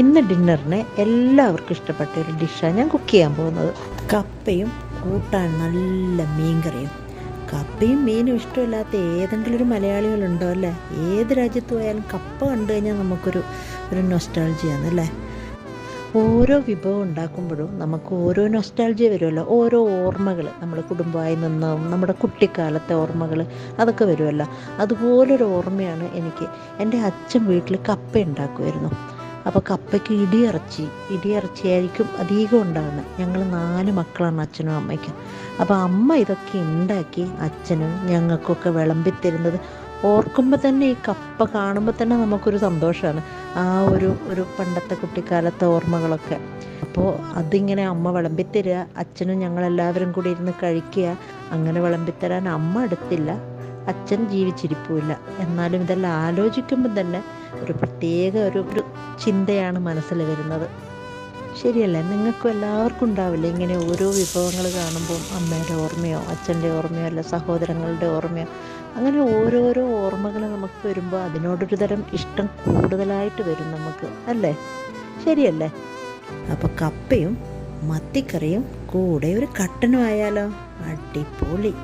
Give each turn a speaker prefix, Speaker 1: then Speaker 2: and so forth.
Speaker 1: ഇന്ന് ഡിന്നറിന് എല്ലാവർക്കും ഇഷ്ടപ്പെട്ട ഒരു ഡിഷാണ് ഞാൻ കുക്ക് ചെയ്യാൻ പോകുന്നത്. കപ്പയും കൂട്ടാൻ നല്ല മീൻകറിയും. കപ്പയും മീനും ഇഷ്ടമില്ലാത്ത ഏതെങ്കിലും ഒരു മലയാളികളുണ്ടോ അല്ലേ? ഏത് രാജ്യത്ത് പോയാലും കപ്പ കണ്ടു കഴിഞ്ഞാൽ നമുക്കൊരു നൊസ്റ്റാൾജിയാണ് അല്ലേ? ഓരോ വിഭവം ഉണ്ടാക്കുമ്പോഴും നമുക്ക് ഓരോ നൊസ്റ്റാൾജിയ വരുമല്ലോ, ഓരോ ഓർമ്മകൾ, നമ്മൾ കുടുംബമായി നിന്നും നമ്മുടെ കുട്ടിക്കാലത്തെ ഓർമ്മകൾ അതൊക്കെ വരുമല്ലോ. അതുപോലൊരു ഓർമ്മയാണ് എനിക്ക്. എൻ്റെ അച്ഛൻ വീട്ടിൽ കപ്പ ഉണ്ടാക്കുമായിരുന്നു. അപ്പോൾ കപ്പയ്ക്ക് ഇടിയിറച്ചിയായിരിക്കും അധികം ഉണ്ടാകുന്നത്. ഞങ്ങൾ 4 മക്കളാണ്, അച്ഛനും അമ്മയ്ക്കും. അപ്പോൾ അമ്മ ഇതൊക്കെ ഉണ്ടാക്കി അച്ഛനും ഞങ്ങൾക്കൊക്കെ വിളമ്പിത്തരുന്നത് ഓർക്കുമ്പോൾ തന്നെ, ഈ കപ്പ കാണുമ്പോൾ തന്നെ നമുക്കൊരു സന്തോഷമാണ്. ആ ഒരു പണ്ടത്തെ കുട്ടിക്കാലത്തെ ഓർമ്മകളൊക്കെ. അപ്പോൾ അതിങ്ങനെ അമ്മ വിളമ്പിത്തരിക, അച്ഛനും ഞങ്ങളെല്ലാവരും കൂടി ഇരുന്ന് കഴിക്കുക. അങ്ങനെ വിളമ്പിത്തരാൻ അമ്മ അടുത്തില്ല, അച്ഛൻ ജീവിച്ചിരിപ്പില്ല. എന്നാലും ഇതെല്ലാം ആലോചിക്കുമ്പോൾ തന്നെ ഒരു പ്രത്യേക ഒരു ചിന്തയാണ് മനസ്സിൽ വരുന്നത്. ശരിയല്ലേ? നിങ്ങൾക്കും എല്ലാവർക്കും ഉണ്ടാവില്ലേ ഇങ്ങനെ ഓരോ വിഭവങ്ങൾ കാണുമ്പോൾ അമ്മയുടെ ഓർമ്മയോ അച്ഛൻ്റെ ഓർമ്മയോ അല്ല സഹോദരങ്ങളുടെ ഓർമ്മയോ, അങ്ങനെ ഓരോരോ ഓർമ്മകൾ നമുക്ക് വരുമ്പോൾ അതിനോടൊരു തരം ഇഷ്ടം കൂടുതലായിട്ട് വരും നമുക്ക്, അല്ലേ? ശരിയല്ലേ? അപ്പോൾ കപ്പയും മത്തിക്കറിയും കൂടെ ഒരു കട്ടനും ആയാലോ? അടിപൊളി.